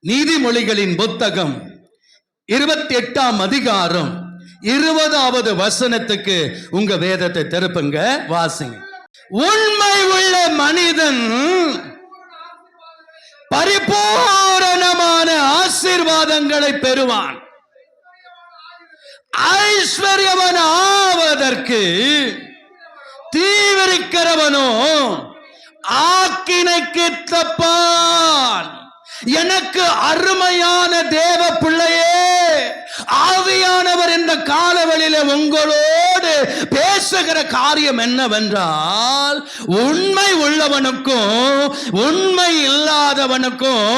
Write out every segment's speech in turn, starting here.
நீதிமொழிகளின் புத்தகம் 28ஆம் அதிகாரம் 20வது வசனத்துக்கு உங்க வேதத்தை திருப்புங்க, வாசிங்க. உண்மை உள்ள மனிதன் பரிபூரணமான ஆசீர்வாதங்களை பெறுவான். ஐஸ்வர்யவன் ஆவதற்கு தீவிரிக்கிறவனோ ஆக்கினைக்கு தப்பான். எனக்கு அருமையான தேவ பிள்ளையே, ஆவியானவர் இந்த காலவெளியில உங்களோடு பேசுகிற காரியம் என்னவென்றால், உண்மை உள்ளவனுக்கும் உண்மை இல்லாதவனுக்கும்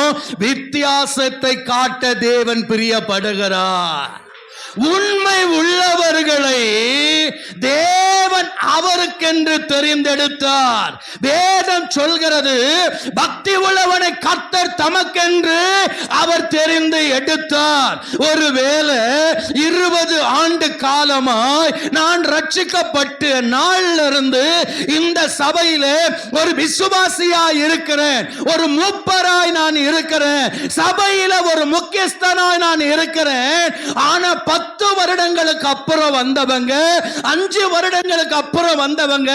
வித்தியாசத்தை காட்ட தேவன் பிரியப்படுகிறார். உண்மை உள்ளவர்களை தேவன் அவருக்கென்று தெரிந்தெடுத்தார். வேதம் சொல்கிறது, பக்தி உள்ளவனை கர்த்தர் தமக்கென்று அவர் தெரிந்து எடுத்தார். ஒருவேளை 20 ஆண்டு காலமாய் நான் ரட்சிக்கப்பட்டு நாள்ல இருந்து இந்த சபையில ஒரு விசுவாசியாய் இருக்கிறேன், ஒரு மூப்பராய் நான் இருக்கிறேன், சபையில ஒரு முக்கியஸ்தனாய் நான் இருக்கிறேன். ஆனா 10 வருடங்களுக்கு அப்புறம் வந்தவங்க, 5 வருடங்களுக்கு அப்புறம் வந்தவங்க,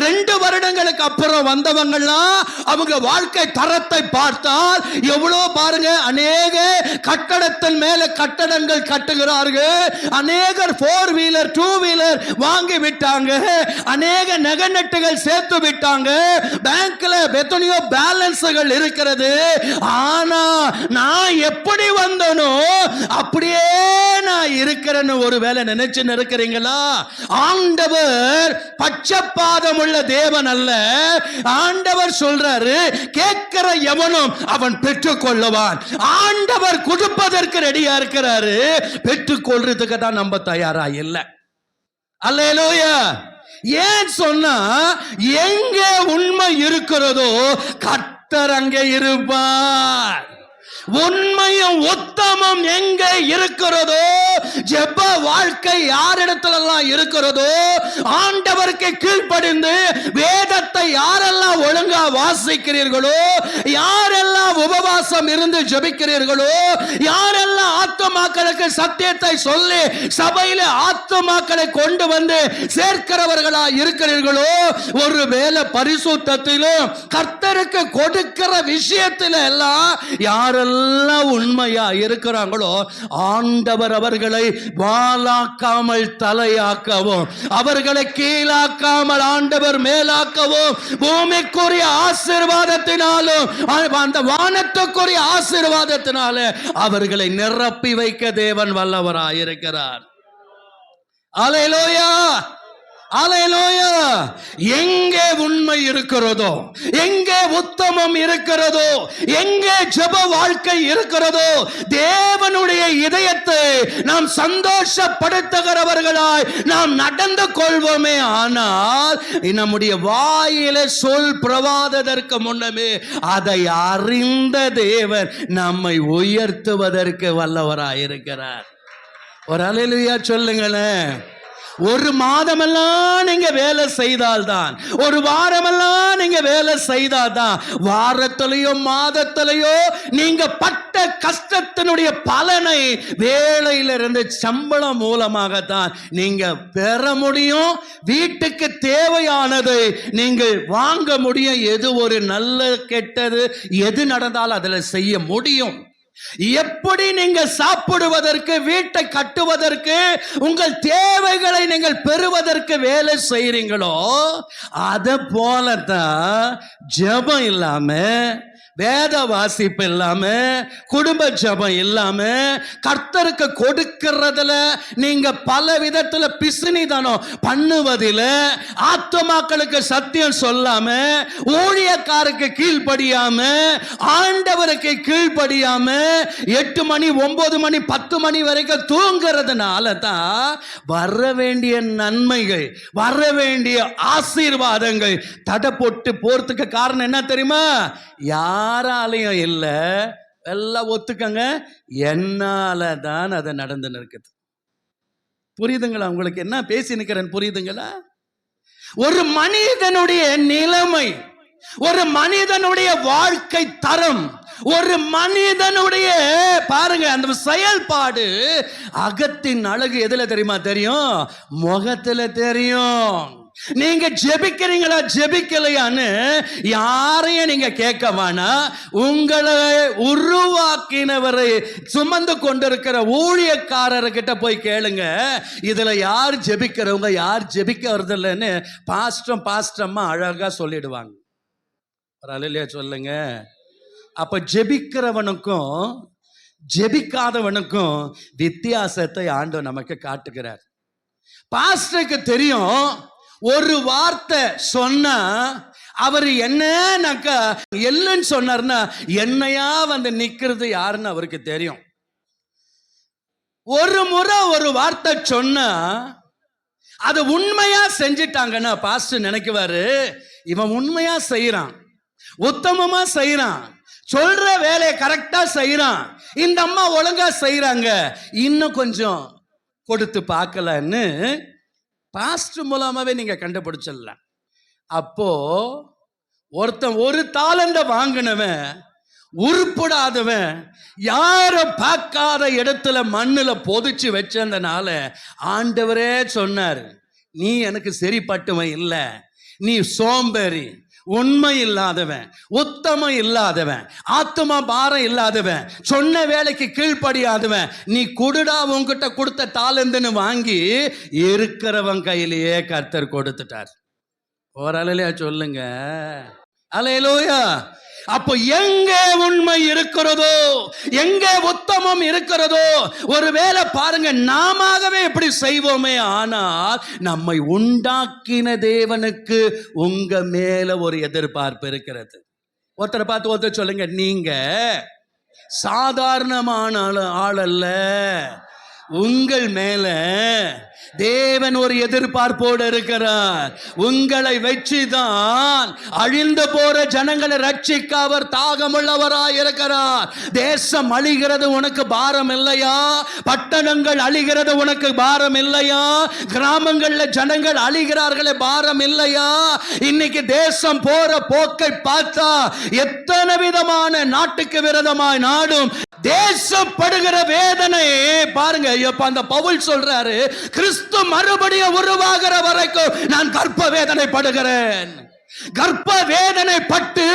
2 வருடங்களுக்கு அப்புறம் வந்தவங்கலாம் அவங்க வாழ்க்கை தரத்தை பார்த்தால் எவ்வளவு பாருங்க. அநேக கட்டடத்தின் மேல கட்டடங்கள் கட்டுகிறார்கள், அநேகர் 4 வீலர் 2 வீலர் வாங்கி விட்டாங்க, அநேக நகைநட்டுகள் சேர்த்து விட்டாங்க, பேங்க்ல எத்தனையோ பேலன்ஸ்கள் இருக்கிறது. ஆனா நான் எப்படி வந்தனோ அப்படியே நான் இருக்கிறேன்னு ஒருவேளை நினைச்சு இருக்கிறீங்களா? ஆண்டவர் பட்சபாதம் உள்ள தேவன் அல்ல. ஆண்டவர் சொல்றாரு, கேட்கிற எவனும் அவன் பெற்றுக் கொள்ளுவான். ஆண்டவர் கொடுப்பதற்கு ரெடியா இருக்கிறாரு, பெற்றுக் கொள்றதுக்கு தான் நம்ம தயாரா இல்லை. அல்லேலூயா. ஏன் சொன்னா, எங்க உண்மை இருக்கிறதோ கர்த்தர் அங்கே இருப்பார். உண்மையும் உத்தமம் எங்க இருக்கிறதோ, ஜெப வாழ்க்கை யாரிடத்திலெல்லாம் இருக்கிறதோ, ஆண்டவருக்கு கீழ்ப்படிந்து வேதத்தை யாரெல்லாம் ஒழுங்கா வாசிக்கிறீர்களோ, யாரெல்லாம் உபவாசம் இருந்து ஜெபிக்கிறீர்களோ, யாரெல்லாம் ஆத்துமாக்களுக்கு சத்தியத்தை சொல்லி சபையில ஆத்துமாக்களை கொண்டு வந்து சேர்க்கிறவர்களா இருக்கிறீர்களோ, ஒருவேளை பரிசுத்தத்திலும் கர்த்தருக்கு கொடுக்கிற விஷயத்தில எல்லாம் யாரெல்லாம் உண்மையா இருக்கிறாங்களோ, ஆண்டவர் அவர்களை வாளாக்காமல் தலையாக்கவும், அவர்களை கீழாக்காமல் ஆண்டவர் மேலாக்கவும், பூமிக்குரிய ஆசீர்வாதத்தினாலும் அந்த வானத்துக்குரிய ஆசீர்வாதத்தினால அவர்களை நிரப்பி வைக்க தேவன் வல்லவராயிருக்கிறார். அல்லேலூயா, அல்லேலூயா. எங்கே உண்மை இருக்கிறதோ, எங்கே உத்தமம் இருக்கிறதோ, எங்கே ஜெப வாழ்க்கை இருக்கிறதோ, தேவனுடைய இதயத்தை நாம் சந்தோஷப்படுத்துகிறவர்களாய் நாம் நடந்து கொள்வோமே. ஆனால் நம்முடைய வாயில சொல் பிரவாததற்கு முன்னமே அதை அறிந்த தேவன் நம்மை உயர்த்துவதற்கு வல்லவராயிருக்கிறார். ஒரு அல்லேலூயா சொல்லுங்களேன். ஒரு மாதமெல்லாம் நீங்க வேலை செய்தால்தான், ஒரு வாரமெல்லாம் நீங்க வேலை செய்தால்தான், வாரத்திலேயோ மாதத்திலேயோ நீங்க பட்ட கஷ்டத்தினுடைய பலனை வேலையிலிருந்து சம்பளம் மூலமாகத்தான் நீங்க பெற முடியும். வீட்டுக்கு தேவையானதை நீங்கள் வாங்க முடியும். எது ஒரு நல்ல கெட்டது எது நடந்தாலும் அதுல செய்ய முடியும். எப்படி நீங்க சாப்பிடுவதற்கு, வீட்டை கட்டுவதற்கு, உங்கள் தேவைகளை நீங்கள் பெறுவதற்கு வேலை செய்றீங்களோ, அத போலதான் ஜெபம் இல்லாம, வேத வாசிப்பு இல்லாம, குடும்ப ஜெபம் இல்லாம, கர்த்தருக்கு கொடுக்கிறதுல நீங்க பல விதத்துல பிசுனிதனம் பண்ணுவதில், ஆத்துமாக்களுக்கு சத்தியம் சொல்லாம, ஊழியக்காருக்கு கீழ்ப்படியாம, ஆண்டவருக்கு கீழ்ப்படியாம 8 மணி 9 மணி 10 மணி வரைக்கும் தூங்குறதுனால தான் வர வேண்டிய நன்மைகள், வர வேண்டிய ஆசீர்வாதங்கள் தடை போட்டு போறதுக்கு காரணம் என்ன தெரியுமா? யாராலையும் இல்ல, எல்லாம் ஒத்துக்கங்க, என்னால தான் அது நடந்து இருக்குது. புரியுதுங்களா உங்களுக்கு? என்ன பேசி நிக்கிறேன், புரியுதுங்களா? ஒரு மனிதனுடைய நிலைமை, ஒரு மனிதனுடைய வாழ்க்கை தரம், ஒரு மனிதனுடைய பாருங்க அந்த செயல்பாடு, அகத்தின் அழகு எதுல தெரியுமா தெரியும்? முகத்துல தெரியும். நீங்க ஜெபிக்கிறீங்களா ஜெபிக்கலையான்னு யாரையும் நீங்க கேட்க வேணாம். உங்களை உருவாக்கினவரை சுமந்து கொண்டிருக்கிற ஊழியக்காரர்கிட்ட போய் கேளுங்க, இதுல யார் ஜெபிக்கிறவங்க யார் ஜெபிக்கிறது இல்லைன்னு பாஸ்டம்மா அழகா சொல்லிடுவாங்க. இல்லையா சொல்லுங்க. அப்ப ஜெபிக்கிறவனுக்கும் ஜெபிக்காதவனுக்கும் வித்தியாசத்தை ஆண்டவர் நமக்கு காட்டுகிறார். பாஸ்டருக்கு தெரியும், ஒரு வார்த்தை சொன்னா அவர் என்னன்னாக்கா இல்லைன்னு சொன்னார்னா என்னையா வந்து நிக்கிறது யாருன்னு அவருக்கு தெரியும். ஒரு முறை ஒரு வார்த்தை சொன்னா அது உண்மையா செஞ்சிட்டாங்கன்னா பாஸ்டர் நினைக்குவாரு, இவன் உண்மையா செய்யறான், உத்தமமா செய்யறான், சொல்ற வேலையை கரெக்டா செய்யறான், இந்த அம்மா ஒழுங்கா செய்யறாங்க, இன்னும் கொஞ்சம் கொடுத்து பார்க்கலன்னு பாஸ்டர் மூலமாவே நீங்க கண்டுபிடிச்சிடலாம். அப்போ ஒருத்தன் ஒரு தாளந்த வாங்கினவன் உருப்படாதவன் யாரும் பார்க்காத இடத்துல மண்ணுல பொதிச்சு வச்சதுனால ஆண்டவரே சொன்னார், நீ எனக்கு சரிப்பட்டவன் இல்லை, நீ சோம்பேறி, உண்மை இல்லாதவன், உத்தமம் இல்லாதவன், ஆத்மா பாரம் இல்லாதவன், சொன்ன வேலைக்கு கீழ்ப்படியாதவன், நீ கொடுடா உன்கிட்ட கொடுத்த தாளந்துன்னு வாங்கி இருக்கிறவன் கையிலேயே கர்த்தர் கொடுத்துட்டார். ஓரளவுலையா சொல்லுங்க அல்லேலூயா. அப்போ எங்க உண்மை இருக்கிறதோ, எங்க உத்தமம் இருக்கிறதோ, ஒருவேளை பாருங்க நாமவே எப்படி செய்வோமே, ஆனால் நம்மை உண்டாக்கின தேவனுக்கு உங்க மேல ஒரு எதிர்பார்ப்பு இருக்கிறது. ஒருத்தரை பார்த்து ஒருத்தர் சொல்லுங்க, நீங்க சாதாரணமான ஆள் அல்ல, உங்கள் மேல தேவன் ஒரு எதிர்பார்ப்போடு இருக்கிறார். உங்களை வச்சுதான் அழிந்து போற ஜனங்களை ரட்சிக்க அவர் தாகமுள்ளவராய் இருக்கிறார். தேசம் அழிகிறது உனக்கு பாரம் இல்லையா? பட்டணங்கள் அழிகிறது உனக்கு பாரம் இல்லையா? கிராமங்கள்ல ஜனங்கள் அழிகிறார்களே பாரம் இல்லையா? இன்னைக்கு தேசம் போற போக்கை பார்த்தா எத்தனை விதமான நாட்டுக்கு விரோதமாய் நாடும் தேசப்படுகிற வேதனை பாருங்க. அந்த பவுல் சொல்றாரு, கிறிஸ்து மறுபடியும் உருவாகிற வரைக்கும் நான் கர்ப்ப வேதனை படுகிறேன். கர்ப்ப வேதனை பட்டு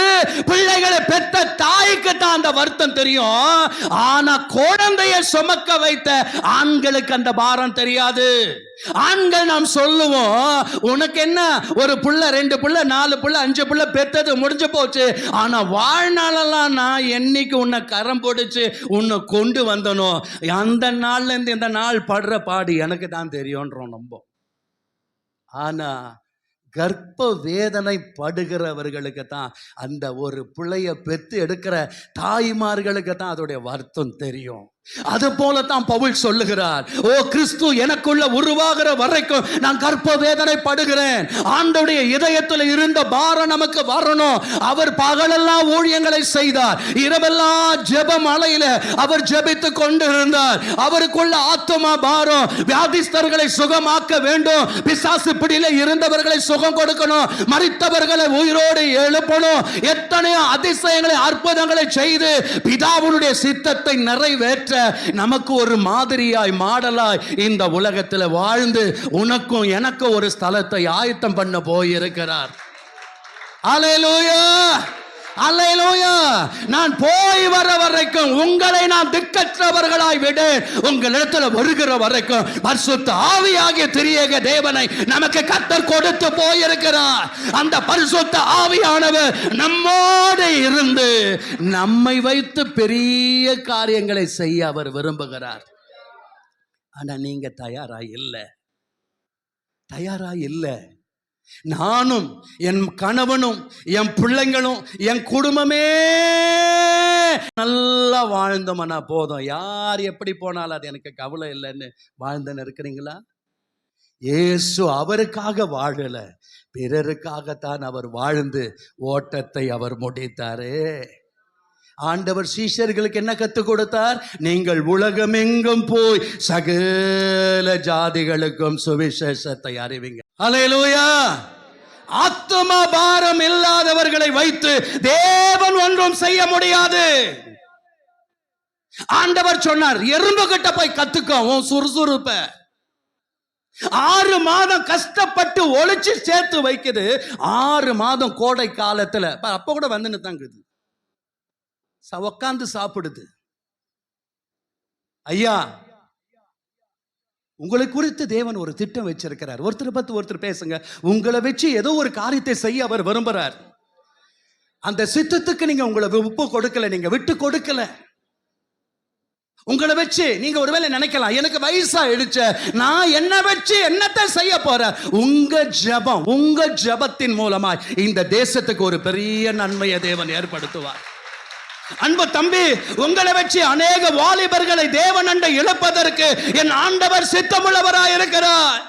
பிள்ளைகளை பெற்ற தாய்க்கு தான் அந்த வருத்தம் தெரியும். ஆனா குழந்தையை சுமக்க வைத்த ஆண்களுக்கு அந்த பாரம் தெரியாது. ஆண்கள் நாம் சொல்லுவோம், உனக்கு என்ன ஒரு புள்ள, 2 புள்ள, 4 புள்ள, 5 புள்ள பெற்றது முடிஞ்சு போச்சு. ஆனா வாழ்நாளெல்லாம் நான் என்னைக்கு உன்னை கரம் பிடிச்சு உன்னை கொண்டு வந்தனோ அந்த நாள்ல இருந்து இந்த நாள் படுற பாடு எனக்கு தான் தெரியும்ன்றோம் நம்ம. ஆனா கர்ப்ப வேதனை படுகிறவர்களுக்கு தான், அந்த ஒரு பிள்ளைய பெற்று எடுக்கிற தாய்மார்களுக்கு தான் அதோடைய வருத்தம் தெரியும். அது போலத்தான் பவுல் சொல்லுகிறார், ஓ கிறிஸ்து எனக்குள்ள உருவாகிற வரைக்கும் நான் கர்ப்ப வேதனை படுகிறேன். ஆண்டவருடைய இதயத்தில் இருந்த பாரம் நமக்கு வரணும். அவர் பகலெல்லாம் ஊழியங்களை செய்தார், இரவெல்லாம் ஜெபம் அலையில அவர் ஜெபித்துக் கொண்டு இருந்தார். அவருக்குள்ள ஆத்துமா பாரம், வியாதிஸ்தர்களை சுகமாக்க வேண்டும், பிசாசு பிடியில இருந்தவர்களை சுகம் கொடுக்கணும், மரித்தவர்களை உயிரோடு எழுப்பணும், எத்தனையோ அதிசயங்களை அற்புதங்களை செய்து பிதாவுடைய சித்தத்தை நிறைவேற்ற நமக்கு ஒரு மாதிரியாய் மாடலாய் இந்த உலகத்தில் வாழ்ந்து உனக்கும் எனக்கும் ஒரு ஸ்தலத்தை ஆயத்தம் பண்ண போயிருக்கிறார். அல்லேலூயா, அல்லேலூயா. நான் போய் வர வரைக்கும் உங்களை நான் திக்கற்றவர்களாய் விட, உங்களிடத்துல வருகிற வரைக்கும் பரிசுத்த ஆவியாகிய திரியேக தேவனை நமக்கு கர்த்தர் கொடுத்து போயிருக்கிறார். அந்த பரிசுத்த ஆவியானவர் நம்மோடு இருந்து நம்மை வைத்து பெரிய காரியங்களை செய்ய அவர் விரும்புகிறார். ஆனா நீங்க தயாராய் இல்லை. நானும் என் கணவனும் என் பிள்ளைங்களும் என் குடும்பமே நல்லா வாழ்ந்தோம்னா போதும், யார் எப்படி போனாலும் அது எனக்கு கவலை இல்லைன்னு வாழ்ந்துன்னு இருக்கிறீங்களா? இயேசு அவருக்காக வாழல, பிறருக்காகத்தான் அவர் வாழ்ந்து ஓட்டத்தை அவர் முடித்தாரே. ஆண்டவர் சீஷர்களுக்கு என்ன கற்றுக் கொடுத்தார்? நீங்கள் உலகமெங்கும் போய் சகல ஜாதிகளுக்கும் சுவிசேஷத்தை அறிவிங்க. அல்லேலூயா. ஆத்தும பாரம் இல்லாதவர்களை வைத்து தேவன் ஒன்றும் செய்ய முடியாது. ஆண்டவர் சொன்னார், எறும்பு கிட்ட போய் கத்துக்கோ உன் சுறுசுறுப்ப. 6 மாதம் கஷ்டப்பட்டு ஒளிச்சு சேர்த்து வைக்குது. 6 மாதம் கோடை காலத்துல அப்ப கூட வந்து தாங்குது, உட்காந்து சாப்பிடுது. ஐயா, உங்களை குறித்து தேவன் ஒரு திட்டம் வச்சிருக்கிறார். ஒருத்தர் பத்தி ஒருத்தர் பேசுங்க. உங்களை வச்சு ஏதோ ஒரு காரியத்தை செய்ய அவர் விரும்புறார். அந்த சித்தத்துக்கு நீங்க உங்களை உப்பு கொடுக்கல, நீங்க விட்டு கொடுக்கல. உங்களை வச்சு நீங்க ஒருவேளை நினைக்கலாம், எனக்கு வயசா எடுச்ச, நான் என்ன வச்சு என்னத்தை செய்ய போறேன். உங்க ஜபத்தின் மூலமாய் இந்த தேசத்துக்கு ஒரு பெரிய நன்மையை தேவன் ஏற்படுத்துவார். அன்பு தம்பி, உங்களை வச்சு அநேக வாலிபர்களை தேவன் அண்டை இழுப்பதற்கு என் ஆண்டவர் சித்தமுள்ளவராய் இருக்கிறார்.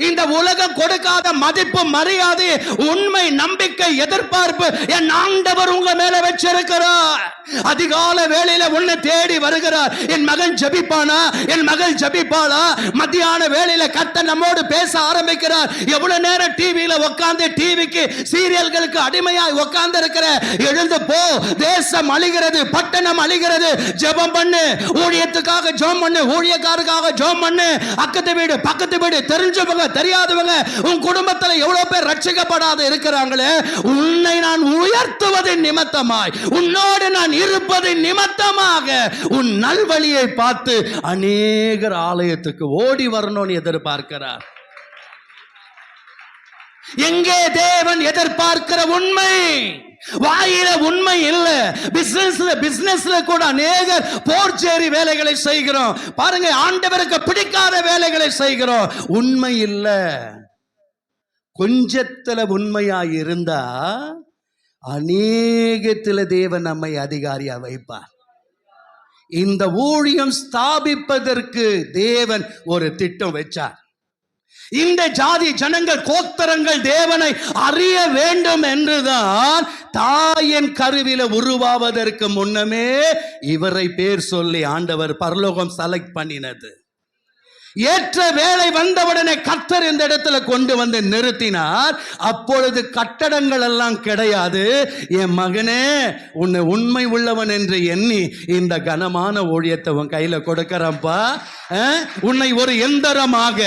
இந்த உலகம் கொடுக்காத மதிப்பு, மரியாதை, உண்மை, நம்பிக்கை, எதிர்பார்ப்பு என் ஆண்டவர் உங்க மேல வச்சிருக்கிறார். அதிகால வேளையில உன்னை தேடி வருகிறார். என் மகன் ஜபிப்பானா, என் மகள் ஜபிப்பாளா? மத்தியான வேளையில கர்த்தர் நம்மோடு பேச ஆரம்பிக்கிறார். எவ்வளவு நேரம் டிவியில உட்கார்ந்து டிவிக்கு சீரியல்களுக்கு அடிமையாய் உட்கார்ந்து இருக்கிற? எழுந்து போ, தேசம் அழிகிறது, பட்டணம் அழிகிறது. ஜெபம் பண்ணு, ஊழியத்துக்காக ஜெபம் பண்ணு, ஊழியக்காரருக்காக ஜெபம் பண்ணு. அக்கத்து வீடு, பக்கத்து வீடு, தெரிஞ்சவங்க, தெரியாதவங்க, உன் குடும்பத்தில் எவ்வளவு பேர் ரட்சிக்கப்படாத இருக்கிறாங்களே, உன்னை நான் உயர்த்துவதின் நிமித்தமாய், உன்னோடு நான் இருப்பதின் நிமித்தமாக உன் நல்வழியை பார்த்து அநேகர் ஆலயத்துக்கு ஓடி வரணும்னு எதிர்பார்க்கிறார். எங்கே தேவன் எதிர்பார்க்கிற உண்மை? வாயில உண்மை இல்ல. பிசினஸ்ல கூட அநேகர் போர்ச்சேரி வேலைகளை செய்கிறோம். பாருங்க, ஆண்டவருக்கு பிடிக்காத வேலைகளை செய்கிறோம். உண்மை இல்ல. கொஞ்சத்துல உண்மையாய் இருந்தா அநேகத்துல தேவன் நம்மை அதிகாரியா வைப்பார். இந்த ஊழியம் ஸ்தாபிப்பதற்கு தேவன் ஒரு திட்டம் வச்சார். இந்த ஜாதி ஜனங்கள், கோத்திரங்கள் தேவனை அறிய வேண்டும் என்றுதான் தாயின் கருவில உருவாவதற்கு முன்னமே இவரை பேர் சொல்லி ஆண்டவர் பரலோகம் செலக்ட் பண்ணினது. ஏற்ற வேளை வந்தவுடனே கர்த்தர் இந்த இடத்துல கொண்டு வந்து நிறுத்தினார். அப்பொழுது கட்டடங்கள் எல்லாம் கிடையாது. என் மகனே, உன்னை உண்மை உள்ளவன் என்று எண்ணி இந்த கனமான ஊழியத்தை உன் கையில கொடுக்கிறப்பா. உன்னை ஒரு எந்திரமாக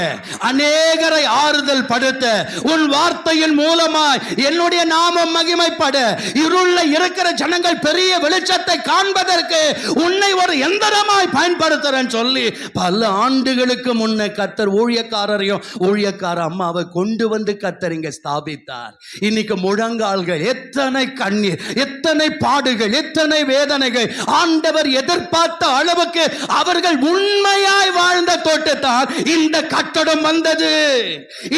அநேகரை ஆறுதல் படுத்த, உன் வார்த்தையின் மூலமாய் என்னுடைய நாமம் மகிமைப்பட, இருள இருக்கிற ஜனங்கள் பெரிய வெளிச்சத்தை காண்பதற்கு உன்னை ஒரு எந்திரமாய் பயன்படுத்துறேன்னு சொல்லி பல ஆண்டுகளுக்கு முன்ன கர்த்தர் ஊழியக்காரரையும் ஊழியக்கார அம்மாவை கொண்டு வந்து கர்த்தர் இங்க ஸ்தாபித்தார். இன்னைக்கு முழங்கால்கள், எத்தனை கண்ணீர், எத்தனை பாடுகள், எத்தனை வேதனைகள். ஆண்டவர் எதிர்பார்த்த அளவுக்கு அவர்கள் உண்மையாய் வாழ்ந்த தோட்டத்தால் இந்த கட்டடம் வந்தது.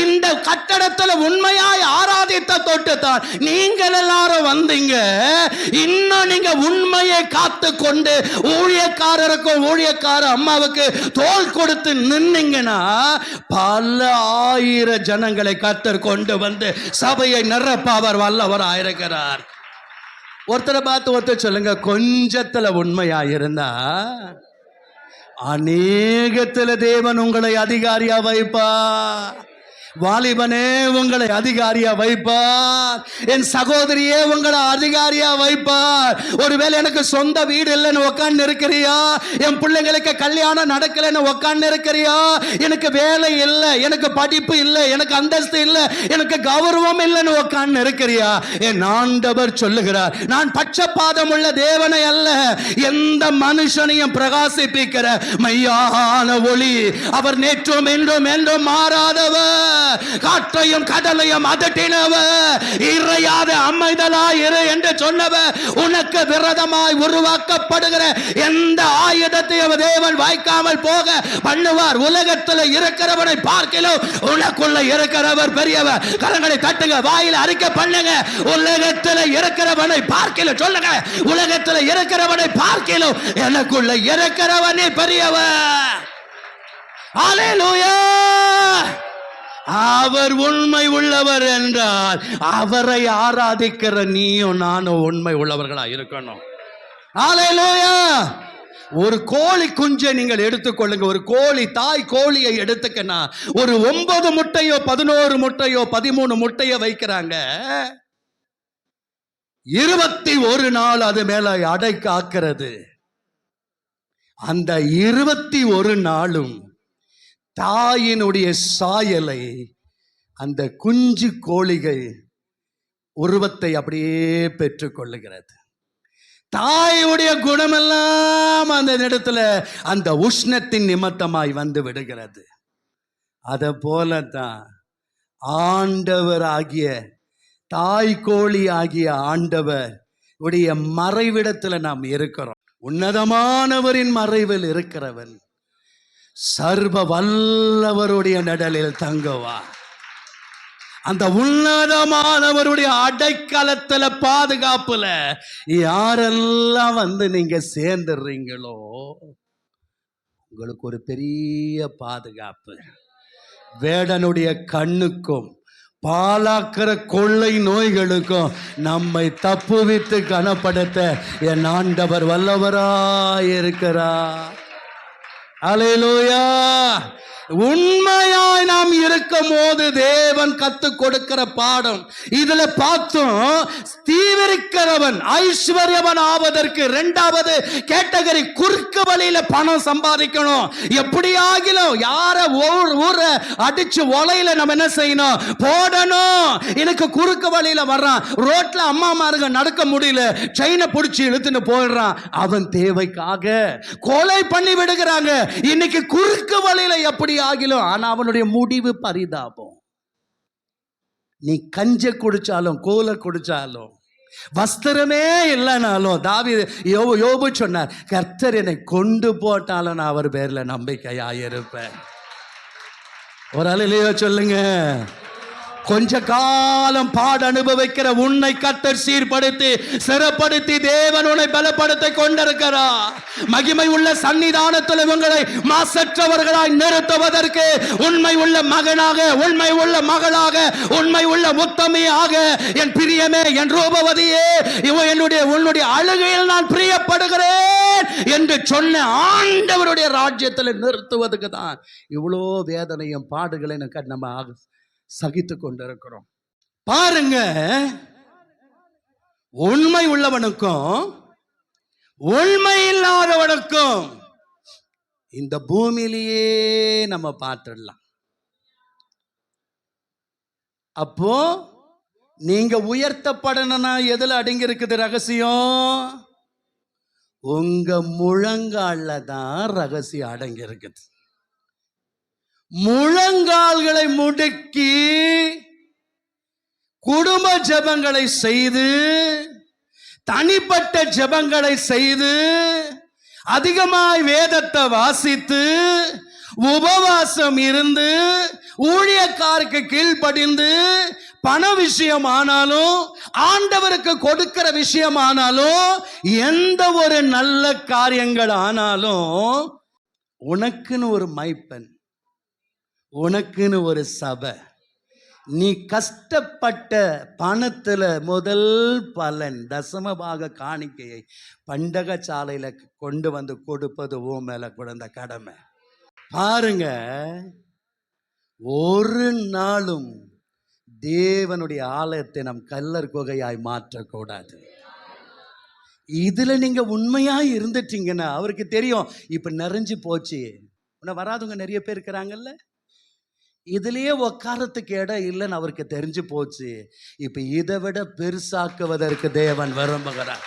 இந்த கட்டடத்தில் உண்மையாய் ஆராதித்த தோட்டத்தால் நீங்கள் எல்லாரும் வந்தீங்க. இன்னும் நீங்க உண்மையை காத்து கொண்டு ஊழியக்காரருக்கும் ஊழியக்கார அம்மாவுக்கு தோள் கொடுத்து நின்னீங்கன்னா பல ஆயிரம் ஜனங்களை கர்த்தர் கொண்டு வந்து சபையை நிரப்ப அவர் வல்லவர் ஆயிருக்கிறார். ஒருத்தரை பார்த்து ஒருத்தர் சொல்லுங்க, கொஞ்சத்துல உண்மையா இருந்தா அநேகத்துல தேவன் உங்களை அதிகாரியா வைப்பா. வாலிபனே, உங்களை அதிகாரியா வைப்பார். என் சகோதரியே, உங்களை அதிகாரியா வைப்பார். ஒருவேளை எனக்கு சொந்த வீடு இல்லைன்னு உட்கார்ந்து இருக்கிறியா? என் பிள்ளைங்களுக்கு கல்யாணம் நடக்கலைன்னு உட்கார்ந்து இருக்கிறியா? எனக்கு வேலை இல்லை, எனக்கு படிப்பு இல்லை, எனக்கு அந்தஸ்து இல்லை, எனக்கு கௌரவம் இல்லைன்னு உட்கார்ந்து இருக்கிறியா? என் ஆண்டவர் சொல்லுகிறார், நான் பட்சபாதம் உள்ள தேவனை அல்ல, எந்த மனுஷனையும் பிரகாசிப்பிக்கிற மையான ஒளி. அவர் நேற்றும் என்றும் என்றும் மாறாதவர். காற்றையும் கடலையும் அதட்டினவர், இறையாத அமைதலாயிரு என்று சொன்னவர். உனக்கு விரதமாய் உருவாக்கப்படுகிற எந்த ஆயுதத்தையும் தேவன் வாய்க்காமல் போக பண்ணுவார். உலகத்தில் இருக்கிறவனை பார்க்கலாம், உனக்குள்ள இருக்கிறவர் பெரியவர். கரங்களை தட்டுங்க, வாயில அறிக்கை பண்ணுங்க. உலகத்தில் இருக்கிறவனை பார்க்கலாம் சொல்லுங்க. உலகத்தில் இருக்கிறவனை பார்க்கலாம், எனக்குள்ள இருக்கிறவனே பெரியவர். ஹல்லேலூயா. அவர் உண்மை உள்ளவர் என்றால் அவரை ஆராதிக்கிற நீயும் நானும் உண்மை உள்ளவர்களா இருக்கணும். ஹல்லேலூயா. ஒரு கோழி குஞ்சை நீங்கள் எடுத்துக்கொள்ளுங்க. ஒரு கோழி, தாய் கோழியை எடுத்துக்கனா ஒரு 9 முட்டையோ 11 முட்டையோ 13 முட்டையோ வைக்கிறாங்க. 21 நாள் அது மேல அடை காக்கிறது. அந்த 21 நாளும் தாயினுடைய சாயலை அந்த குஞ்சு கோழிகள் உருவத்தை அப்படியே பெற்றுக்கொள்ளுகிறது. தாயுடைய குணமெல்லாம் அந்த இடத்துல அந்த உஷ்ணத்தின் நிமித்தமாய் வந்து விடுகிறது. அத போலதான் ஆண்டவர் ஆகிய தாய் கோழி ஆகிய ஆண்டவர் உடைய மறைவிடத்துல நாம் இருக்கிறோம். உன்னதமானவரின் மறைவில் இருக்கிறவன் சர்வ வல்லவருடைய நிழலில் தங்குவார். அந்த உன்னதமானவருடைய அடைக்கலத்துல பாதுகாப்புல யாரெல்லாம் வந்து நீங்க சேர்ந்துடுறீங்களோ உங்களுக்கு ஒரு பெரிய பாதுகாப்பு. வேடனுடைய கண்ணுக்கும் பாலாக்கிற கொள்ளை நோய்களுக்கும் நம்மை தப்புவித்து கனப்படுத்த என் ஆண்டவர் வல்லவராயிருக்கிறார். அல்லேலூயா. உண்மையாய் நாம் இருக்கும் போது தேவன் கத்துக் கொடுக்கிற பாடம் இதுல பார்த்தோம். தீவிரிக்கிறவன் ஐஸ்வர்யவன் ஆவதற்கு இரண்டாவது கேட்டகரி குறுக்கு வழியில பணம் சம்பாதிக்கணும். எப்படி ஆகிலும் யார ஊரை அடிச்சு ஒலையில நம்ம என்ன செய்யணும், போடணும். எனக்கு குறுக்கு வழியில வர்றான், ரோட்ல அம்மாமாருங்க நடக்க முடியல, செயினை பிடிச்சி இழுத்துன்னு போயிடுறான். அவன் தேவைக்காக கொலை பண்ணி விடுகிறாங்க. இன்னைக்கு குறுக்கு வழியில எப்படி ஆகிலும், ஆனா அவனுடைய முடிவு பரிதாபம். நீ கஞ்ச குடிச்சாலும் கோல குடிச்சாலும் வஸ்திரமே இல்லைனாலும் தாவீது யோபு சொன்னார், கர்த்தர் என்னை கொண்டு போட்டாலும் நான் அவர் பேர்ல நம்பிக்கையாயிருப்பேன். ஒரு அல்லேலூயா சொல்லுங்க. கொஞ்ச காலம் பாட அனுபவிக்கிற உன்னை கர்த்தர் சீர்படுத்தி சிறப்படுத்தி தேவன் உன்னை பலப்படுத்தி கொண்டிருக்கிறார். மகிமை உள்ள சன்னிதானத்தில் உங்களை மாசற்றவர்களாய் நிறுத்துவதற்கு உண்மை உள்ள மகனாக, உண்மை உள்ள மகளாக, உண்மை உள்ள உத்தமியாக, என் பிரியமே, என் ரூபவதியே, என்னுடைய உன்னுடைய அழுகையில் நான் பிரியப்படுகிறேன் என்று சொன்ன ஆண்டவருடைய ராஜ்யத்தில் நிறுத்துவதற்கு தான் இவ்வளோ வேதனையும் பாடுகளை நம்ம சகித்து கொண்டிருக்கிறோம். பாருங்க, உண்மை உள்ளவனுக்கும் உண்மை இல்லாதவனுக்கும் இந்த பூமியிலேயே நம்ம பார்த்துடலாம். அப்போ நீங்க உயர்த்தப்படணும்னா எதுல அடங்கி இருக்குது ரகசியம்? உங்க முழங்கால்ல தான் ரகசியம் அடங்கி இருக்குது. முழங்கால்களை முடக்கி குடும்ப ஜெபங்களை செய்து, தனிப்பட்ட ஜெபங்களை செய்து, அதிகமாய் வேதத்தை வாசித்து, உபவாசம் இருந்து, ஊழியக்காருக்கு கீழ்ப்படிந்து, பண விஷயம் ஆனாலும் ஆண்டவருக்கு கொடுக்கிற விஷயம் ஆனாலும் எந்த ஒரு நல்ல காரியங்கள் ஆனாலும் உனக்குன்னு ஒரு மைப்பன், உனக்குன்னு ஒரு சபை, நீ கஷ்டப்பட்ட பணத்துல முதல் பலன் தசமபாக காணிக்கையை பண்டக சாலையில கொண்டு வந்து கொடுப்பது ஓ மேல கொடுத்த கடமை. பாருங்க, ஒரு நாளும் தேவனுடைய ஆலயத்தை நம் கல்லர் குகையாய் மாற்றக்கூடாது. இதுல நீங்க உண்மையா இருந்துட்டீங்கன்னா அவருக்கு தெரியும் இப்ப நிறைஞ்சு போச்சு. வராதவங்க நிறைய பேர் இருக்கிறாங்கல்ல, இதுலயே உக்காரத்துக்கு இடம் இல்லைன்னு அவருக்கு தெரிஞ்சு போச்சு. இப்ப இதை விட பெருசாக்குவதற்கு தேவன் விரும்புகிறார்.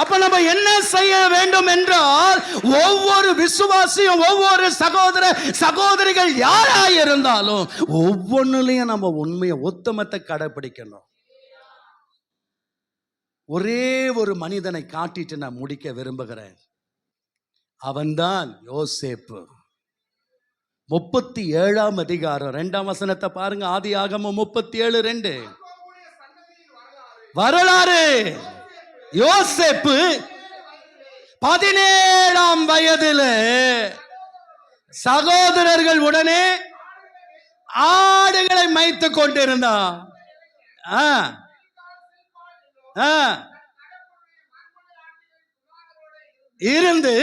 அப்ப நம்ம என்ன செய்ய வேண்டும் என்றால், ஒவ்வொரு விசுவாசியும், ஒவ்வொரு சகோதர சகோதரிகள் யாராய் இருந்தாலும் ஒவ்வொன்னுலயும் நம்ம உண்மையை உத்தமத்தை கடைபிடிக்கணும். ஒரே ஒரு மனிதனை காட்டிட்டு நான் முடிக்க விரும்புகிறேன். அவன்தான் யோசேப்பு. 37ஆம் அதிகாரம் 2ஆம் வசனத்தை பாருங்க. ஆதியாகமம் 37:2 வரலாறு. யோசேப்பு 17ஆம் வயதில் சகோதரர்கள் உடனே ஆடுகளை மேய்த்து கொண்டிருந்தான். இருந்து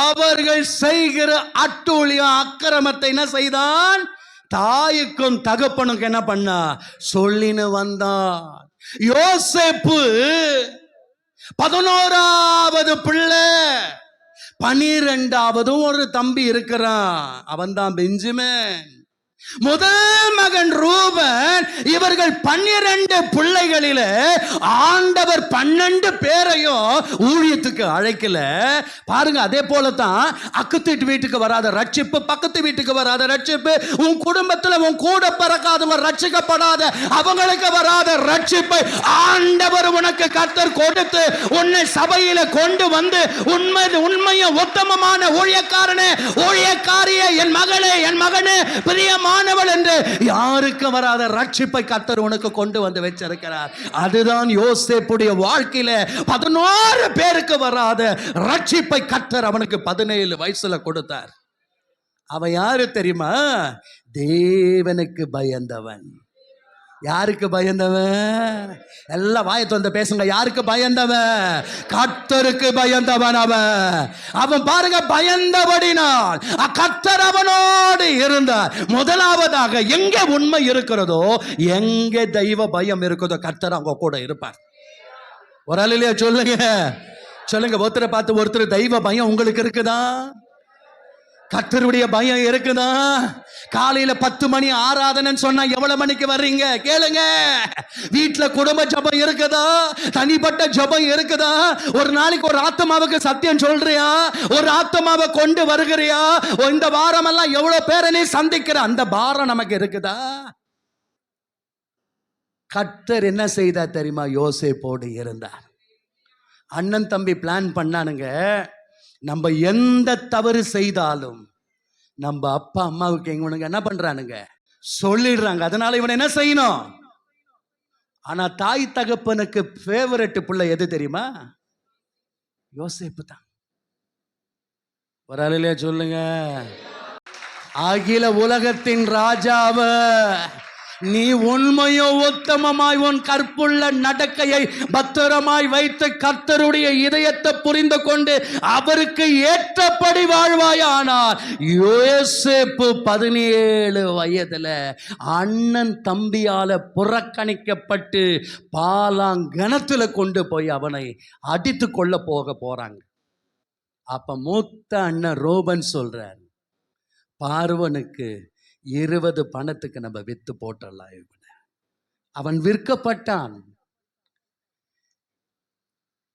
அவர்கள் செய்கிற அட்டூழியம் அக்கிரமத்தை என்ன செய்தான்? தாய்க்கும் தகப்பனுக்கு என்ன பண்ணா? சொல்லின்னு வந்தான். யோசேப்பு 11வது பிள்ளை, 12வது ஒரு தம்பி இருக்கிறான், அவன் தான் பெஞ்சமின். முதல் மகன் ரூபன். இவர்கள் 12 பிள்ளைகளில ஆண்டவர் 12 பேரையும் ஊழியத்துக்கு அழைக்கல. பாருங்க, அதே போலதான் அக்கத்து வீட்டுக்கு வராத ரட்சிப்பு, பக்கத்து வீட்டுக்கு வராத ரட்சிப்பு, உன் குடும்பத்துல உன் கூட பிறக்காதவங்க ரட்சிக்கப்படாத அவங்களுக்கு வராத ரட்சிப்பை ஆண்டவர் உனக்கு கர்த்தர் கொடுத்து உன்னை சபையில கொண்டு வந்து உண்மையும் உத்தமமான ஊழியக்காரனே, ஊழியக்காரியே, என் மகளே, என் மகனே, பிரியமான என்று யாருக்கு வராத ரட்சிப்பை கர்த்தர் உனக்கு கொண்டு வந்து வச்சிருக்கிறார். அதுதான் யோசேப்புடைய வாழ்க்கையில 11 பேருக்கு வராத ரட்சிப்பை கர்த்தர் அவனுக்கு 17 வயசுல கொடுத்தார். அவன் யாரு தெரியுமா? தேவனுக்கு பயந்தவன். யாருக்கு பயந்தவன்? எல்லாம் வாயை திறந்து பேசுங்க. யாருக்கு பயந்தவன்? கர்த்தருக்கு பயந்தவன். அவன் பாருங்க, பயந்தபடினால் கர்த்தர் அவனோடு இருந்தார். முதலாவதாக, எங்க உண்மை இருக்கிறதோ, எங்க தெய்வ பயம் இருக்கிறதோ, கர்த்தர் அவங்க கூட இருப்பார். ஒரு ஆளிலையா சொல்லுங்க, சொல்லுங்க. ஒருத்தரை பார்த்து ஒருத்தர், தெய்வ பயம் உங்களுக்கு இருக்குதா? கர்த்தருடைய பயம் இருக்குதா? காலையில 10 மணி ஆராதனைன்னு சொன்னா எவ்வளவு மணிக்கு வர்றீங்க கேளுங்க. வீட்டுல குடும்ப ஜபம் இருக்குதா? தனிப்பட்ட ஜபம் இருக்குதா? ஒரு நாளைக்கு ஒரு ஆத்மாவுக்கு சத்தியம் சொல்றியா? ஒரு ஆத்மாவை கொண்டு வருகிறியா? இந்த வாரம் எல்லாம் எவ்வளவு பேரை நீ சந்திக்கிற அந்த பாரம் நமக்கு இருக்குதா? கர்த்தர் என்ன செய்தா தெரியுமா? யோசேப்போடு இருந்தார். அண்ணன் தம்பி பிளான் பண்ணானுங்க, நம்ம எந்த தவறு செய்தாலும் நம்ம அப்பா அம்மாவுக்கு இவனுங்க என்ன பண்றானுங்க? சொல்லிடுறாங்க. அதனால இவன் என்ன செய்யணும்? ஆனா தாய் தகப்பனுக்கு ஃபேவரட் பிள்ளை எது தெரியுமா? யோசேப்பு தான். ஒரு ஆளிலே சொல்லுங்க. அகில உலகத்தின் ராஜாவ நீ உண்மையோ உத்தமமாய் உன் கற்புள்ள நடக்கையை பத்திரமாய் வைத்து கர்த்தருடைய இதயத்தை புரிந்து கொண்டு அவருக்கு ஏற்றபடி வாழ்வாயானார். யோசேப்பு 17 வயதுல அண்ணன் தம்பியால புறக்கணிக்கப்பட்டு பாலாங்கணத்துல கொண்டு போய் அவனை அடித்து கொள்ள போறாங்க. அப்ப மூத்த அண்ணன் ரோபன் சொல்றார், பார்வனுக்கு 20 பணத்துக்கு நம்ம வித்து போட்டலாம். அவன் விற்கப்பட்டான்.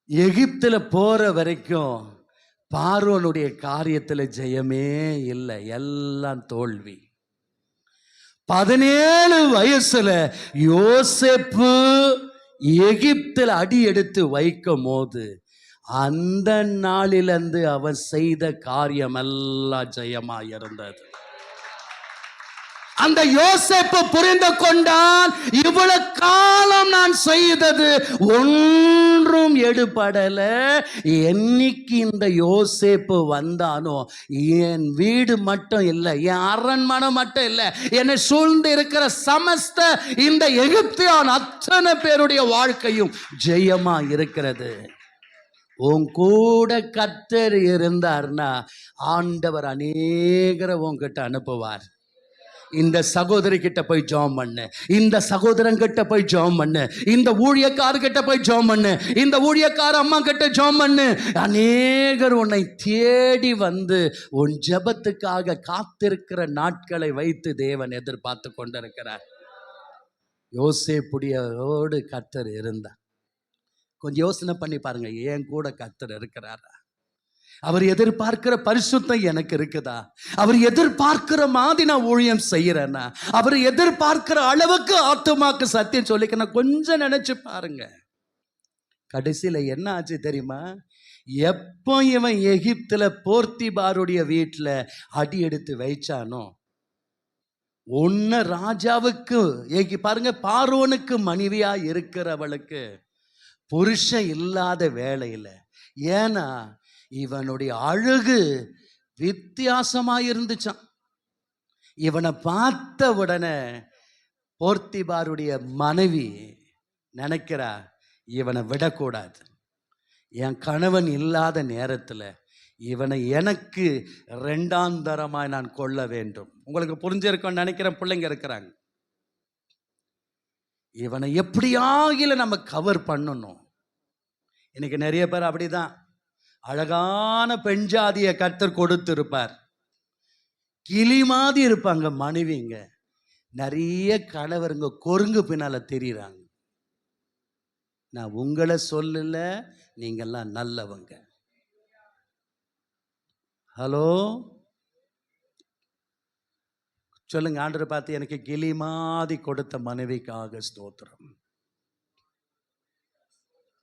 எகிப்துல போற வரைக்கும் பார்வோனுடைய காரியத்துல ஜெயமே இல்லை, எல்லாம் தோல்வி. 17 வயசுல யோசேப்பு எகிப்துல அடி எடுத்து வைக்கும் போது அந்த நாளிலிருந்து அவன் செய்த காரியம் எல்லாம் ஜெயமா இருந்தது. அந்த யோசேப்பு புரிந்து கொண்டான், இவ்வளவு காலம் நான் செய்தது ஒன்றும் எடுபடல. என்னைக்கு இந்த யோசேப்பு வந்தானோ, என் வீடு மட்டும் இல்லை, என் அரண்மனை மட்டும் இல்லை, என்னை சூழ்ந்து இருக்கிற சமஸ்த இந்த எகிப்தியான் அத்தனை பேருடைய வாழ்க்கையும் ஜெயமா இருக்கிறது. உன் கூட கர்த்தர் இருந்தார்னா ஆண்டவர் அநேகரை உன்கிட்ட அனுப்புவார். இந்த சகோதரி கிட்ட போய் ஜெபம் பண்ணு, இந்த சகோதரன் கிட்ட போய் ஜெபம் பண்ணு, இந்த ஊழியக்காரர்கிட்ட போய் ஜெபம் பண்ணு, இந்த ஊழியக்கார அம்மா கிட்ட ஜெபம் பண்ணு. அநேகர் உன்னை தேடி வந்து உன் ஜெபத்துக்காக காத்திருக்கிற நாட்களை வைத்து தேவன் எதிர்பார்த்து கொண்டிருக்கிறார். யோசேப்புடையோடு கர்த்தர் இருந்தார். கொஞ்சம் யோசனை பண்ணி பாருங்க, ஏன் கூட கர்த்தர் இருக்கிறாரா? அவர் எதிர்பார்க்கிற பரிசுத்தம் எனக்கு இருக்குதா? அவர் எதிர்பார்க்கிற மாதிரி நான் ஊழியம் செய்யறேன்னா, அவர் எதிர்பார்க்கிற அளவுக்கு ஆத்துமாக்கு சத்தியம் சொல்லிக்க கொஞ்சம் நினைச்சு பாருங்க. கடைசியில என்ன ஆச்சு தெரியுமா? எப்போ இவன் எகிப்துல போர்த்திபாருடைய வீட்டுல அடி எடுத்து வைச்சானோ, ஒன்னு ராஜாவுக்கு பாருங்க, பார்வோனுக்கு மனைவியா இருக்கிறவளுக்கு புருஷன் இல்லாத வேலையில, ஏன்னா இவனுடைய அழகு வித்தியாசமாயிருந்துச்சான். இவனை பார்த்த உடனே போர்த்திபாருடைய மனைவி நினைக்கிறா, இவனை விடக்கூடாது. என் கணவன் இல்லாத நேரத்தில் இவனை எனக்கு ரெண்டாந்தரமாய் நான் கொள்ள வேண்டும். உங்களுக்கு புரிஞ்சிருக்கும்னு நினைக்கிறேன். பிள்ளைங்க இருக்கிறாங்க. இவனை எப்படியாகில நம்ம கவர் பண்ணணும். இன்னைக்கு நிறைய பேர் அப்படிதான். அழகான பெண் ஜாதியை கர்த்தர் கொடுத்து இருப்பார். கிளி மாதிரி இருப்பாங்க மனைவிங்க. நிறைய கணவருங்க கொருங்கு பின்னால தெரியுறாங்க. நான் உங்களை சொல்லல, நீங்கெல்லாம் நல்லவங்க. ஹலோ சொல்லுங்க. ஆண்டவரை பார்த்து, எனக்கு கிளி மாதிரி கொடுத்த மனைவிக்காக ஸ்தோத்திரம்.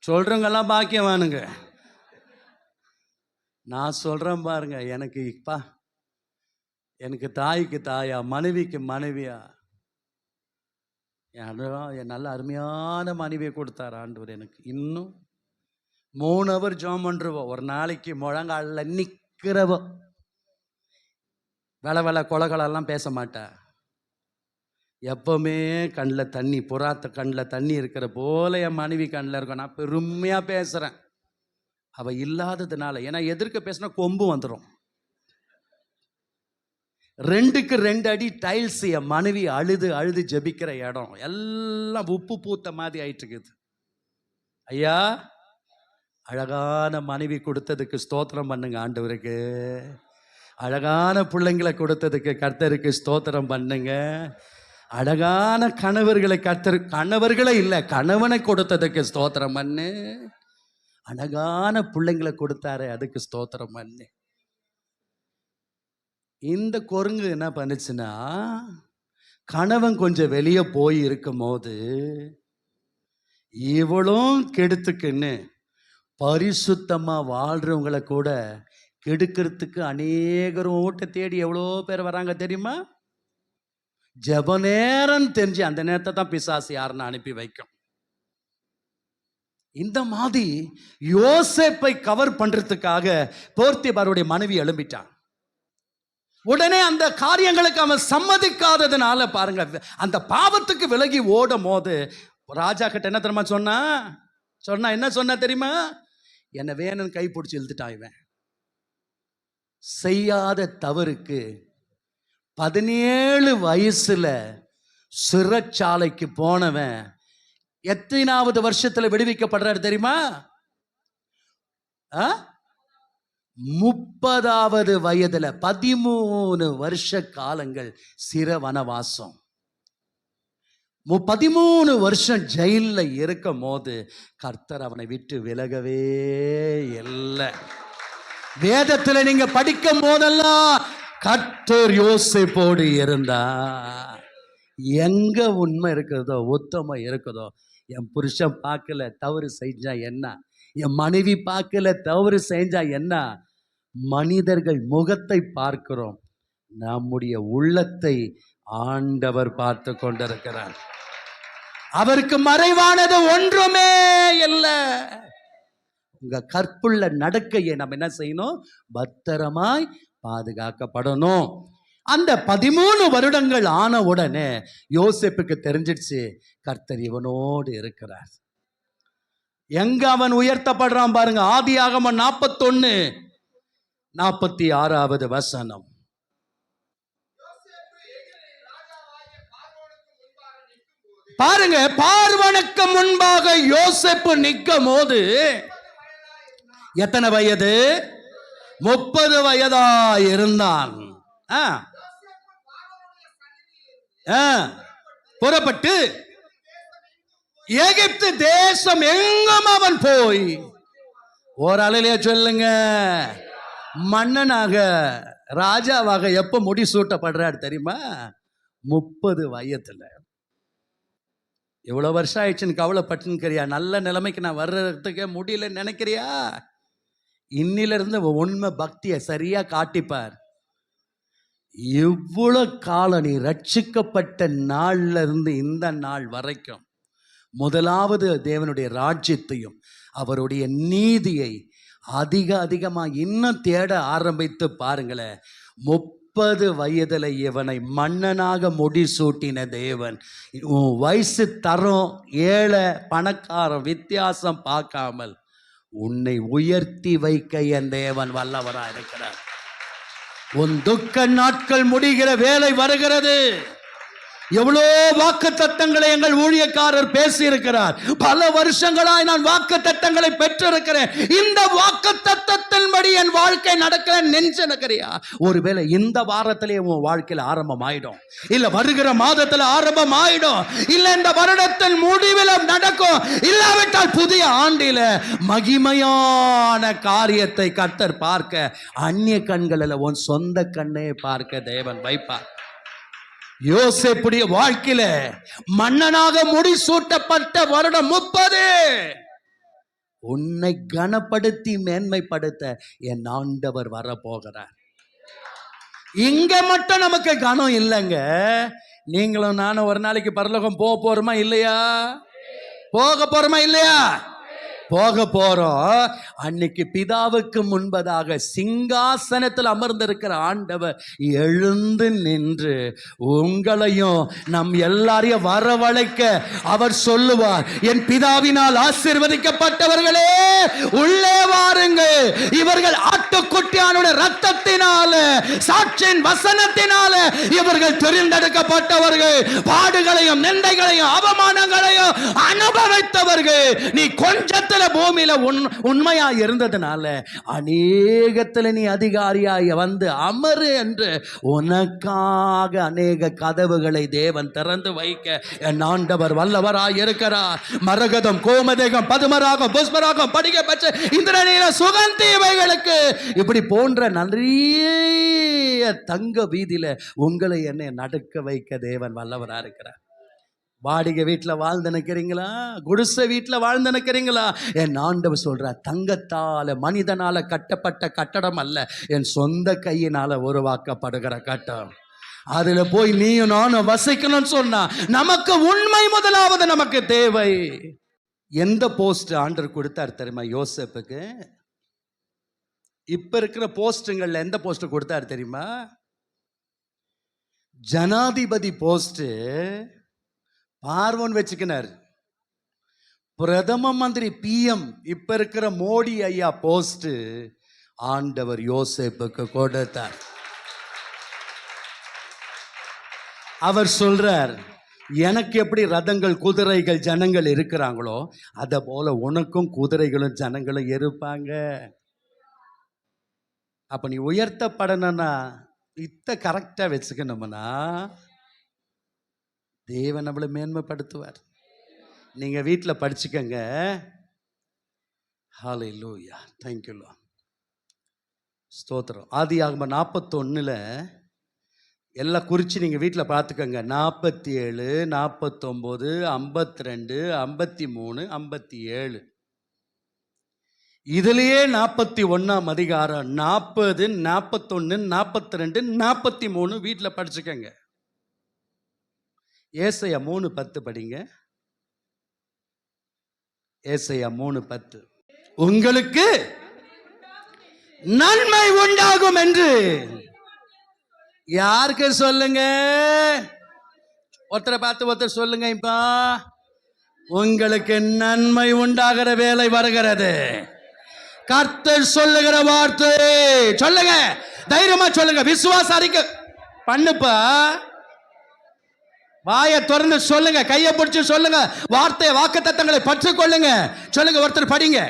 சொல்றவங்கெல்லாம் பாக்கியவானுங்க. நான் சொல்றேன் பாருங்க, எனக்கு தாய்க்கு தாயா, மனைவிக்கு மனைவியா, என் நல்ல அருமையான மனைவியை கொடுத்தார் ஆண்டவர் எனக்கு. இன்னும் 3 ஹவர் ஜோம் பண்ணுருவோம். ஒரு நாளைக்கு முழங்காலில் நிற்கிறவோ, வெலை கொலகளெல்லாம் பேச மாட்டா. எப்பவுமே கண்ணில் தண்ணி, புறாத்த கண்ணில் தண்ணி இருக்கிற போல என் மனைவி கண்ணில் இருக்கும். நான் பெருமையாக பேசுகிறேன் அவள் இல்லாததுனால. ஏன்னா எதிர்க்க பேசினா கொம்பு வந்துடும். 2க்கு 2 அடி டைல்ஸ் என் மனைவி அழுது அழுது ஜபிக்கிற இடம் எல்லாம் உப்பு பூத்த மாதிரி ஆயிட்டு இருக்குது. ஐயா, அழகான மனைவி கொடுத்ததுக்கு ஸ்தோத்திரம் பண்ணுங்க ஆண்டவருக்கு. அழகான பிள்ளைங்களை கொடுத்ததுக்கு கர்த்தருக்கு ஸ்தோத்திரம் பண்ணுங்க. அழகான கணவர்களை இல்லை, கணவனை கொடுத்ததுக்கு ஸ்தோத்திரம் பண்ணு. அழகான பிள்ளைங்களை கொடுத்தாரு, அதுக்கு ஸ்தோத்திரம் பண்ணு. இந்த குரங்கு என்ன பண்ணுச்சுன்னா, கணவன் கொஞ்சம் வெளியே போய் இருக்கும் போது இவளும் கெடுத்துக்குன்னு பரிசுத்தமா வாழ்றவங்களை கூட கெடுக்கிறதுக்கு அநேகரும் ஓட்ட தேடி எவ்வளோ பேர் வராங்க தெரியுமா? ஜெப நேரம் தெரிஞ்சு அந்த நேரத்தை தான் பிசாசு யாருன்னு அனுப்பி வைக்கும். இந்த மாதிரி யோசேப்பை கவர் பண்றதுக்காக போர்த்திபாருடைய மனைவி எழும்பிட்டான். உடனே அந்த காரியங்களுக்கு அவன் சம்மதிக்காததுனால பாருங்க, அந்த பாவத்துக்கு விலகி ஓடும் போது ராஜா கிட்ட என்ன தெரியுமா சொன்னா என்ன சொன்ன தெரியுமா? என்னை வேணும்னு கை பிடிச்சி இழுத்துட்டான். இவன் செய்யாத தவறுக்கு 17 வயசுல சிறைச்சாலைக்கு போனவன் எத்தனாவது வருஷத்துல விடுவிக்கப்படுறாரு தெரியுமா? 30வது வயதுல 13 வருஷ காலங்கள் சிற வனவாசம். 13 வருஷம் ஜெயில இருக்கும் போது கர்த்தர் அவனை விட்டு விலகவே இல்லை. வேதத்துல நீங்க படிக்கும் போதெல்லாம் கர்த்தர் யோசேப்போடு இருந்தா. எங்க உண்மை இருக்கிறதோ, உத்தமம் இருக்குதோ, என் புருஷன் பார்க்கல தவறு செஞ்சா என்ன, என் மனைவி பார்க்கல தவறு செஞ்சா என்ன, மனிதர்கள் முகத்தை பார்க்கிறோம், நம்முடைய உள்ளத்தை ஆண்டவர் பார்த்து கொண்டிருக்கிறார். அவருக்கு மறைவானது ஒன்றுமே இல்லை. உங்க கற்புள்ள நடக்கையை நம்ம என்ன செய்யணும்? பத்திரமாய் பாதுகாக்கப்படணும். அந்த 13 வருடங்கள் ஆன உடனே யோசேப்புக்கு தெரிஞ்சிடுச்சு, கர்த்தர் இவனோடு இருக்கிறார். எங்க அவன் உயர்த்தப்படுறான் பாருங்க. ஆதியாகமம் 41:46 வசனம். பாருங்க, பார்வனுக்கு முன்பாக யோசேப்பு நிற்கும் போது எத்தனை வயது? 30 வயதா இருந்தான். புறப்பட்டு எகிப்து தேசம் எங்கும் அவன் போய், ஒரு அலையிலே சொல்லுங்க, மன்னனாக ராஜாவாக எப்ப முடி சூட்டப்படுறாரு தெரியுமா? 30 வயதுல. எவ்வளவு வருஷம் ஆயிடுச்சுன்னு கவலைப்பட்டுக்கிறியா? நல்ல நிலைமைக்கு நான் வர்றதுக்கே முடியல நினைக்கிறியா? இன்னிலிருந்து உண்மை பக்தியை சரியா காட்டிப்பார். இவ்வளவு காலம் நீ ரட்சிக்கப்பட்ட நாள்ல இருந்து இந்த நாள் வரைக்கும் முதலாவது தேவனுடைய ராஜ்யத்தையும் அவருடைய நீதியை அதிகமா இன்னும் தேட ஆரம்பித்து பாருங்களேன். 30 வயதுல இவனை மன்னனாக முடிசூட்டின தேவன், உன் வயசு தரம் ஏழை பணக்காரன் வித்தியாசம் பார்க்காமல் உன்னை உயர்த்தி வைக்க என் தேவன் வல்லவராக இருக்கிறார். உன் துக்க நாட்கள் முடிகிற வேலை வருகிறது. எவ்வளோ வாக்கு தத்தங்களை எங்கள் ஊழியக்காரர் பேசி இருக்கிறார். பல வருஷங்களாய் நான் வாக்கு தத்தங்களை பெற்றிருக்கிறேன். இந்த வாக்கு தத்தத்தின்படி என் வாழ்க்கை நடக்கிற நெஞ்சனக்கறியா, ஒருவேளை இந்த வாரத்திலே உன் வாழ்க்கையில் ஆரம்பம் ஆயிடும், இல்ல வருகிற மாதத்தில் ஆரம்பம் ஆயிடும், இல்ல இந்த வருடத்தின் முடிவில் நடக்கும், இல்லாவிட்டால் புதிய ஆண்டில மகிமையான காரியத்தை கர்த்தர் பார்க்க அந்நிய கண்களில் உன் சொந்த கண்ணே பார்க்க தேவன் வைப்பார். யோசேப்புடைய வாழ்க்கையில மன்னனாக முடிசூட்டப்பட்ட வருடம் 30. உன்னை கனப்படுத்தி மேன்மைப்படுத்த என் ஆண்டவர் வரப்போகிறார். இங்க மட்டும் நமக்கு கனம் இல்லைங்க. நீங்களும் நானும் ஒரு நாளைக்கு பரலோகம் போக போறோமா இல்லையா? போக போறோமா இல்லையா? போக போறோம். அன்னைக்கு பிதாவுக்கு முன்பதாக சிங்காசனத்தில் அமர்ந்திருக்கிற ஆண்டவர் எழுந்து நின்று உங்களையும் நம் எல்லாரையும் வரவழைக்க அவர் சொல்லுவார், என் பிதாவினால் ஆசீர்வதிக்கப்பட்டவர்களே உள்ளே வாருங்கள், இவர்கள் ஆட்டுக்குட்டியானுடைய ரத்தத்தினால சாட்சியின் வசனத்தினால இவர்கள் தெரிந்தெடுக்கப்பட்டவர்கள், பாடுகளையும் நிந்தைகளையும் அவமானங்களையும் அனுபவித்தவர்கள். நீ கொஞ்சத்தில் பூமியில உண்மையா இருந்ததுனால அநேகத்துல நீ அதிகாரியாய் வந்து அமரு என்று உனக்காக அநேக கதவுகளை தேவன் திறந்து வைக்க என் ஆண்டவர் வல்லவராய் இருக்கிறார். மரகதம், கோமதேகம், பதுமராகம், புஷ்பராகம், படிக்க பச்சை, இந்திரநீல, சுகந்தி இவைகளுக்கு இப்படி போன்ற நிறைய தங்க வீதியில உங்களை என்னை நடக்க வைக்க தேவன் வல்லவராய் இருக்கிறார். வாடகை வீட்டில் வாழ்ந்து நினைக்கிறீங்களா? குடிசை வீட்டில் வாழ்ந்து நினைக்கிறீங்களா? என் ஆண்டவர் சொல்றார், தங்கத்தால மனிதனால கட்டப்பட்ட கட்டடம் அல்ல, என் சொந்த கையினால உருவாக்கப்படுகிற கட்டம். அதுல போய் நீயும் நானும் வசிக்கணும்னு சொன்னா நமக்கு உண்மை முதலாவது நமக்கு தேவை. எந்த போஸ்ட் ஆண்டவர் கொடுத்தார் தெரியுமா யோசேப்புக்கு? இப்ப இருக்கிற போஸ்டுங்கள்ல எந்த போஸ்ட் கொடுத்தார் தெரியுமா? ஜனாதிபதி போஸ்ட் பார்வோன் வச்சுக்கினார். பிரதம மந்திரி PM இப்ப இருக்கிற மோடி ஐயா போஸ்ட் ஆண்டவர் யோசேப்புக்கு கொடுத்தார். அவர் சொல்றார், எனக்கு எப்படி ரதங்கள் குதிரைகள் ஜனங்கள் இருக்கிறாங்களோ அத போல உனக்கும் குதிரைகளும் ஜனங்களும் இருப்பாங்க. அப்ப நீ உயர்த்தப்படணும்னா இத்த கரெக்டா வச்சுக்கணும்னா தேவன் நம்மளை மேன்மைப்படுத்துவார். நீங்க வீட்டில் படிச்சுக்கங்க. ஹல்லேலூயா, தேங்க்யூ லார்ட், ஸ்தோத்திரம். ஆதியாகமம் 41 எல்லாம் குறித்து நீங்கள் வீட்டில் பார்த்துக்கோங்க. 47, 49, 52, 53, 57 இதுலேயே 41ஆம் அதிகாரம் 40, 41, 42, 43 வீட்டில் படிச்சுக்கங்க. ஏசாயா 3:10 படிங்க. ஏசாயா 3:10 உங்களுக்கு நன்மை உண்டாகும் என்று யாருக்கு சொல்லுங்க? ஒருத்தரை பார்த்து ஒருத்தர் சொல்லுங்க, இப்ப உங்களுக்கு நன்மை உண்டாகிற வேலை வருகிறது. கர்த்தர் சொல்லுகிற வார்த்தை சொல்லுங்க, தைரியமா சொல்லுங்க, விசுவாச அறிக்கை பண்ணுப்பா. வாயை திறந்து சொல்லுங்க, கையை பிடிச்சு சொல்லுங்க, வார்த்தை வாக்குத்தத்தங்களை பற்றி கொள்ளுங்க. சொல்லுங்க, ஒருத்தர் படிங்க.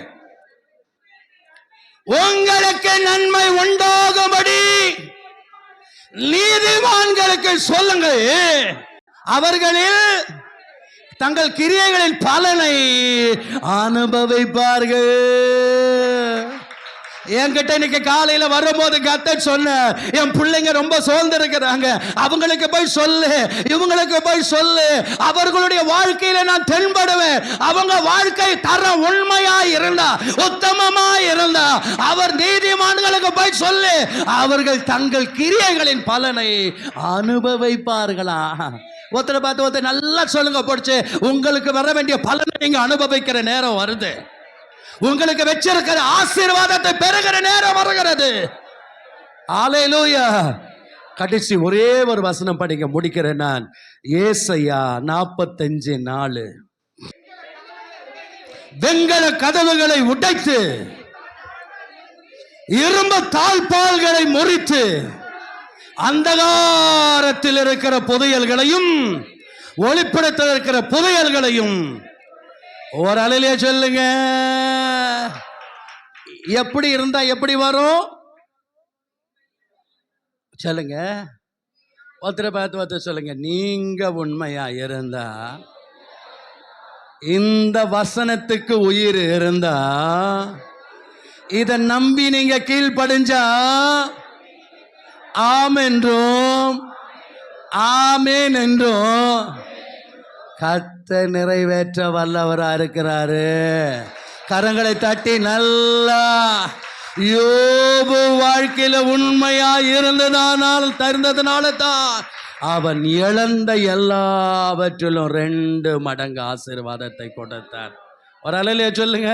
உங்களுக்கு நன்மை உண்டாகும்படி நீதிமான்களுக்கு சொல்லுங்க, அவர்களில் தங்கள் கிரியைகளின் பலனை அனுபவிப்பார்கள். என்கிட்ட இன்னைக்கு காலையில வரும்போது கர்த்தர் சொன்ன, என் பிள்ளைங்க ரொம்ப சோர்ந்து இருக்கிறாங்க, அவங்களுக்கு போய் சொல்லு, இவங்களுக்கு போய் சொல்லு, அவர்களுடைய வாழ்க்கையில நான் தென்படுவேன். அவங்க வாழ்க்கை தரம் உண்மையா இருந்தா, உத்தமமா இருந்தா, அவர் நீதிமான்களுக்கு போய் சொல்லு, அவர்கள் தங்கள் கிரியைகளின் பலனை அனுபவிப்பார்களா. ஒருத்தரை பார்த்து ஒருத்தர் நல்லா சொல்லுங்க படிச்சு, உங்களுக்கு வர வேண்டிய பலனை நீங்க அனுபவிக்கிற நேரம் வருது. உங்களுக்கு வச்சிருக்கிற ஆசீர்வாதத்தை பெறுகிற நேரம் வருகிறது. ஹல்லேலூயா. கடைசி ஒரே ஒரு வசனம் படிக்க முடிக்கிறேன் நான். ஏசாயா 45:4. வெண்கல கதவுகளை உடைத்து இரும்பு தாழ்பால்களை முறித்து அந்தகாரத்தில் இருக்கிற புதையல்களையும் ஒளிப்படத்தில் இருக்கிற புதையல்களையும் ஒரு அலையிலே சொல்லுங்க. எப்படி இருந்தா எப்படி வரும் சொல்லுங்க. ஒருத்தரை பார்த்து ஒருத்தர் சொல்லுங்க, நீங்க உண்மையா இருந்தா, இந்த வசனத்துக்கு உயிர் இருந்தா, இதை நம்பி நீங்க கீழ்ப்படிஞ்சா, ஆம் என்றும் ஆமேன் என்றும் கர்த்தர் நிறைவேற்ற வல்லவரா இருக்கிறாரு. கரங்களை தட்டி நல்லா, யோபு வாழ்க்கையில உண்மையா இருந்ததுனால தான் அவன் இழந்த எல்லாவற்றிலும் 2 மடங்கு ஆசீர்வாதத்தை கொடுத்தார். ஒரு அலையிலே சொல்லுங்க.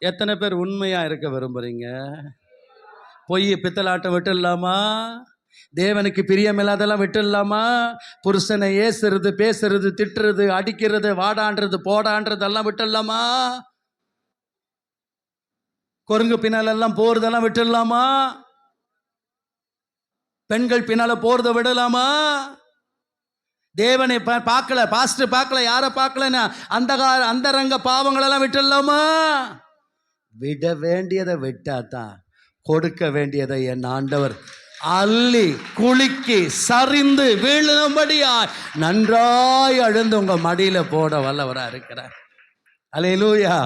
எத்தனை பேர் உண்மையா இருக்க விரும்புறீங்க? பொய் பித்தலாட்டம் விட்டுடலாமா? தேவனுக்கு பிரியமில்லாதெல்லாம் விட்டுடலாமா? புருஷனை ஏசுறது, பேசுறது, திட்டுறது, அடிக்கிறது, வாடான்றது, போடான்றதெல்லாம் விட்டுடலாமா? குரங்கு பின்னாலெல்லாம் போறதெல்லாம் விட்டுடலாமா? பெண்கள் பின்னால போறத விடலாமா? தேவனை பார்க்கல, பாஸ்டர் பார்க்கல, யாரை பார்க்கலன்னா அந்தரங்க பாவங்களெல்லாம் விட்டுடலாமா? விட வேண்டியதை விட்டாதான் கொடுக்க வேண்டியதை என் ஆண்டவர் அள்ளி குலுக்கி சரிந்து வீழும்படியா நன்றாய் அழுந்து உங்க மடியில போட வல்லவரா இருக்கிறார். அல்லேலூயா.